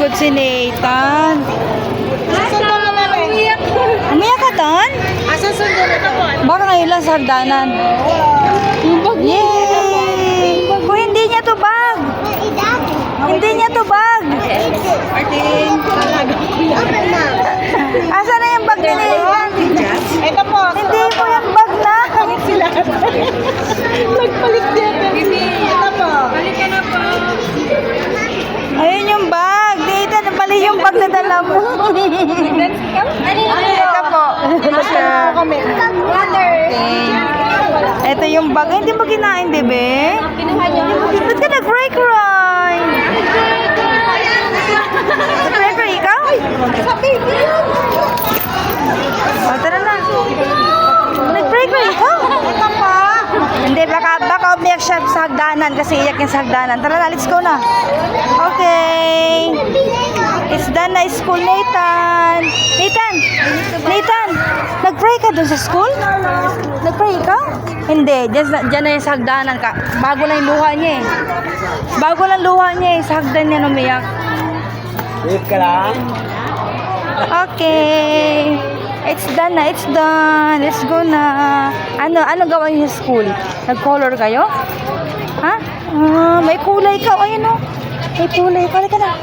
Napagod si Nathan. Umiyak ka, Tan? Asa sundo na to? Baka ngayon lang sa hagdanan. Yay! Kung hindi niya to bag. Hindi niya to bag. Martin, talaga ko yan. Asa na yung bag ni Nathan? Ito po. Hindi mo yung bag na. Palit sila. Nagpalit din. Ito po. Palit ka na po. Ayun yung bag. Nathan, mali yung bag na dala mo. Ito po. Water. Ito yung bag. Ay, hindi mo kinain, bebe? Kinuha niyo. Ba't ka nag-break ride? Nag-break ride ikaw? Sa baby yun. O, tara na. Nag-break ride ikaw? Ito po. Hindi, baka umiyak siya sa hagdanan kasi iyak niya sa hagdanan. Tara na, let's go na. Okay. It's done na school, Nathan. Nathan, nag-pray ka dun sa school? Nag-pray ka? Hindi, dyan na yung sa hagdanan ka. Bago lang yung luha niya eh. Bago lang luha niya eh. Sa hagdan niya umiyak. Wait ka lang. Okay. It's done na, it's done. Let's go na. Ano gawa niyo sa school? Nag-color kayo? Ha? May kulay ka. Ayun o. May kulay ka. Halika na.